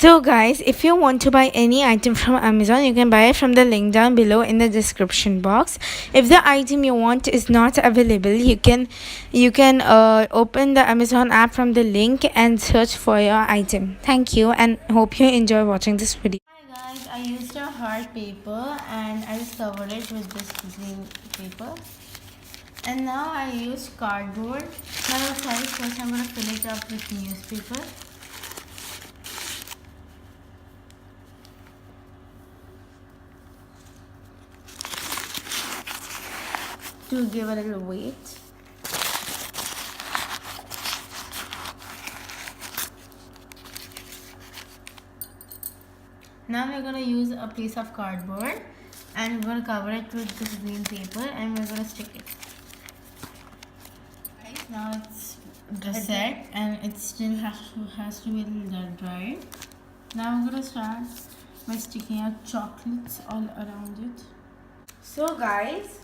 So guys, if you want to buy any item from Amazon, you can buy it from the link down below in the description box. If the item you want is not available, you can open the Amazon app from the link and search for your item. Thank you and hope you enjoy watching this video. Hi guys, I used a hard paper and I just covered it with this green paper. And now I use cardboard. Now sorry, first I'm gonna fill it up with newspaper. To give a little weight. Now we're going to use a piece of cardboard and we're going to cover it with this green paper and we're going to stick it. Right, now it's just set and it still has to be a little dry. Now I'm going to start by sticking out chocolates all around it. So guys,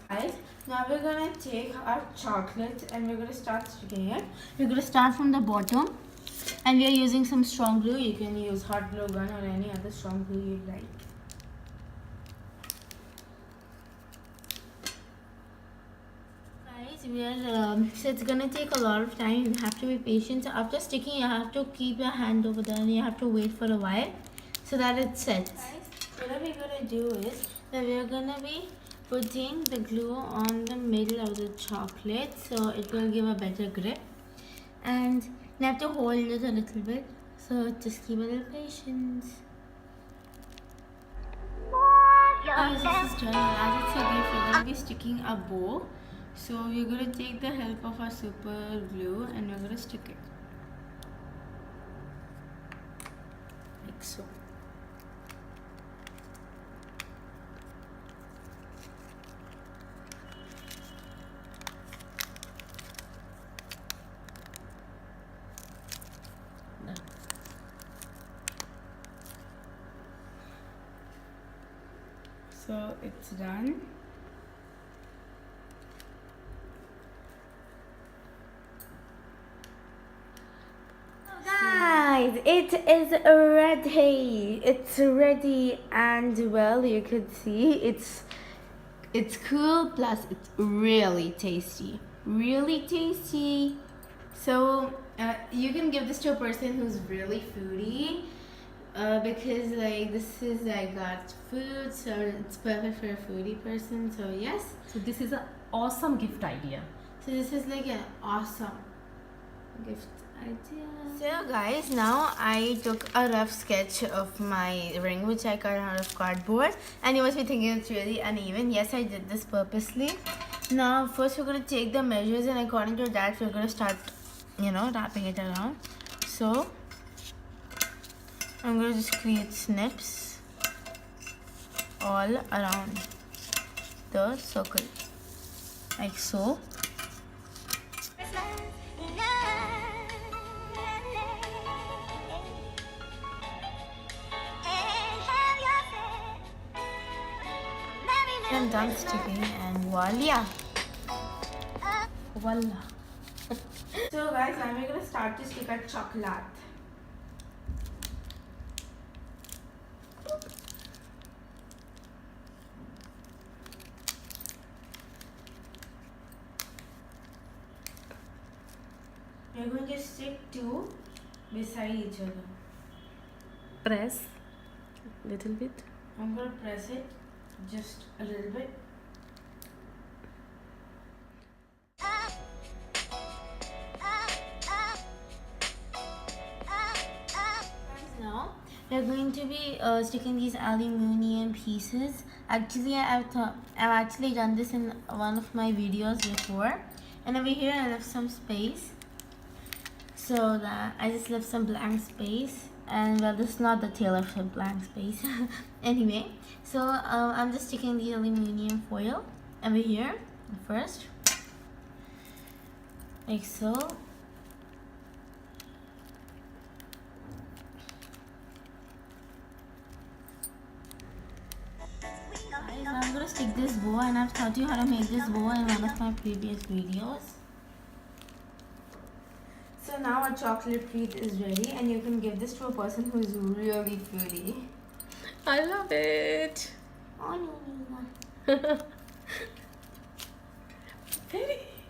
now we're gonna take our chocolate and we're gonna start sticking it. We're gonna start from the bottom and we are using some strong glue. You can use hot glue gun or any other strong glue you like. Guys, we are so it's gonna take a lot of time. You have to be patient. So after sticking, you have to keep your hand over there and you have to wait for a while so that it sets. Guys, what we're gonna do is that we're gonna be putting the glue on the middle of the chocolate so it will give a better grip, and you have to hold it a little bit, so just keep a little patience. As this is done, as it's a gift, we're going to be sticking a bow. So we're going to take the help of our super glue and we're going to stick it like so. So it's done. Guys, it is ready. It's ready and well, you could see it's cool plus it's really tasty. Really tasty. So you can give this to a person who's really foodie. Because like this is like got food, so it's perfect for a foodie person. So yes, so this is an awesome gift idea. So this is like an awesome gift idea. So guys, now I took a rough sketch of my ring which I cut out of cardboard, and you must be thinking it's really uneven. Yes, I did this purposely. Now first we're going to take the measures and according to that we're going to start wrapping it around. So I'm going to just create snips all around the circle, like so. I'm done sticking and voila! Voila! So guys, now we're going to start to stick our chocolate. We're going to stick two beside each other. Press a little bit. I'm going to press it just a little bit. Now we're going to be sticking these aluminium pieces. Actually, I've actually done this in one of my videos before, and over here I left some space. So that I just left some blank space, and well, this is not the tail of the blank space. Anyway, so I'm just sticking the aluminium foil over here first, like so. Guys, now I'm gonna stick this bow, and I've taught you how to make this bow in one of my previous videos. So now now a chocolate wreath is ready, and you can give this to a person who is really foodie. I love it.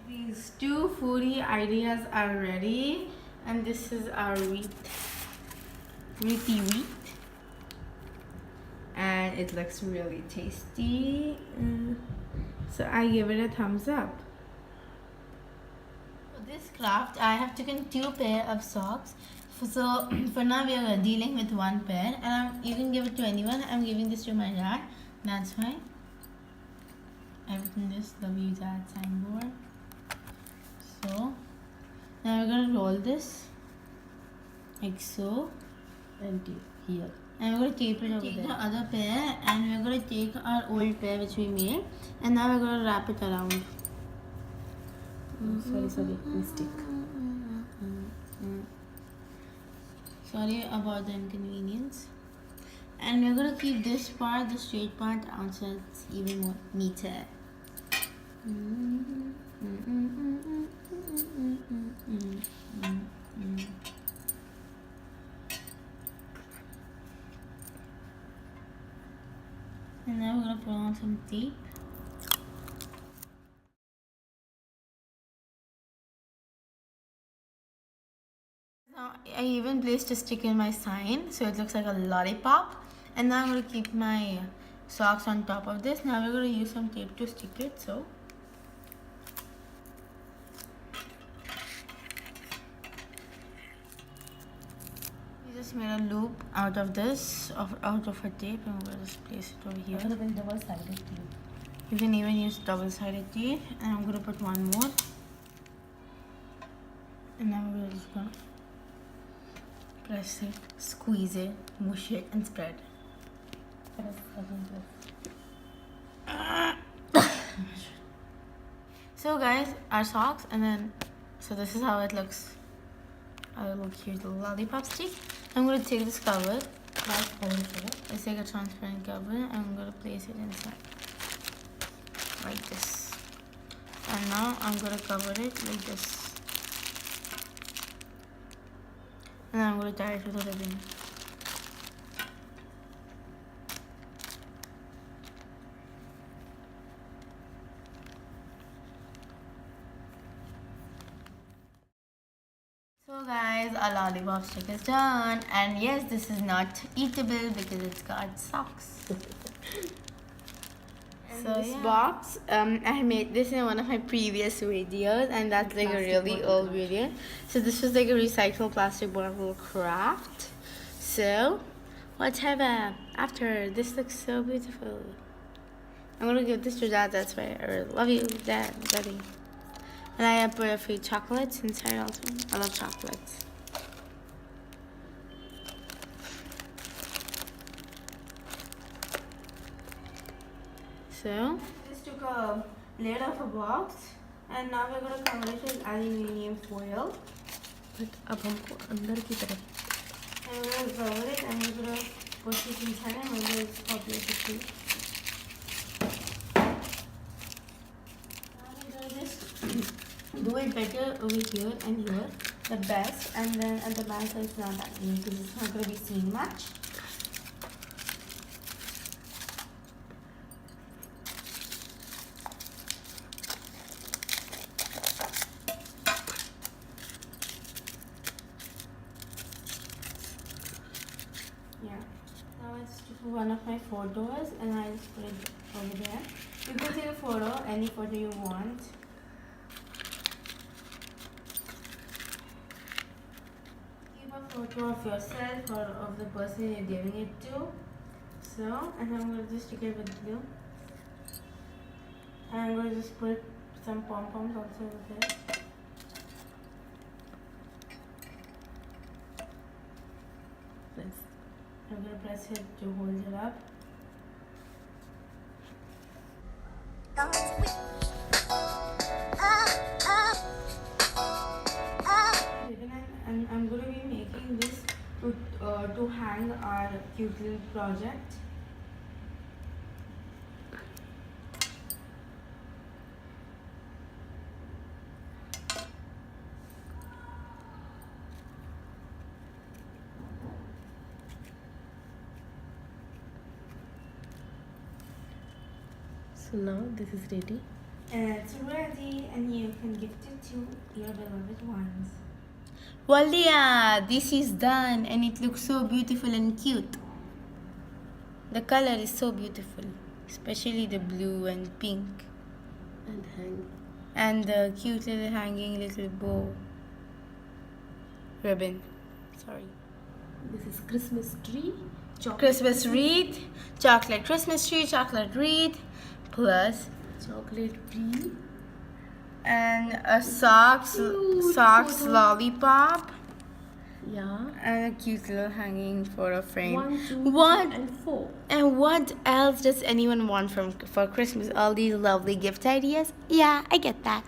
These two foodie ideas are ready, and this is our wreathy wreath, and it looks really tasty. So I give it a thumbs up. For this craft, I have taken 2 pair of socks. So for now we are dealing with 1 pair, and you can give it to anyone. I'm giving this to my dad. That's why I've written this "Love You Dad" signboard. So now we're gonna roll this like so, And here. and we're gonna tape it over there. The other pair, and we're gonna take our old pair which we made, and now we're gonna wrap it around. Sorry, mistake. Sorry about the inconvenience. And we're gonna keep this part, the straight part, out so it's even more neater. And now we're gonna put on some tape. Now I even placed a stick in my sign so it looks like a lollipop. And now I'm gonna keep my socks on top of this. Now we're gonna use some tape to stick it. So we just made a loop out of this, out of a tape, and we're gonna just place it over here. I'm gonna double-sided tape. You can even use double-sided tape, and I'm gonna put one more. And now we're just gonna press it, squeeze it, mush it, and spread. Press again. So guys, our socks, and then so this is how it looks. Our little cute little lollipop stick. I'm gonna take this cover. Let's take a transparent cover, and I'm gonna place it inside like this. And now I'm gonna cover it like this. And then I'm gonna tie it with a ribbon. So guys, our lollipop stick is done, and yes, this is not eatable because it's got socks. So this box, I made this in one of my previous videos, and that's like a really old video. So this was like a recycled plastic bottle craft. So whatever. After this looks so beautiful. I'm gonna give this to Dad. That's why I love you, Dad, Daddy. And I put a few chocolates inside also. I love chocolates. So, just took a lid of a box, and now we're gonna cover it with aluminium foil. But अब हमको अंदर की तरफ. And we're gonna cover it, and we're gonna push it inside, and we're gonna populate it too. Now we're gonna just do it better over here and here, the best, and then at the back side it's not that neat because it's not gonna be seen much. Yeah. Now it's one of my photos, and I just put it over there. You can take a photo, any photo you want. Keep a photo of yourself or of the person you're giving it to. So, and I'm going to just stick it with glue. And I'm going to just put some pom-poms also over there. Press. I'm going to press it to hold it up. And I'm going to be making this to hang our cute little project. So now this is ready. It's ready and you can gift it to your beloved ones. Voila! This is done and it looks so beautiful and cute. The color is so beautiful, especially the blue and pink. And hang. And the cute little hanging little bow. Ribbon. Sorry. This is Christmas tree. Chocolate Christmas wreath, chocolate Christmas tree, chocolate wreath, plus chocolate tree. and a socks photo. lollipop Yeah. and a cute little hanging photo frame. 1, 2, What 3, and 4. and what else does anyone want for Christmas? All these lovely gift ideas? Yeah, I get that.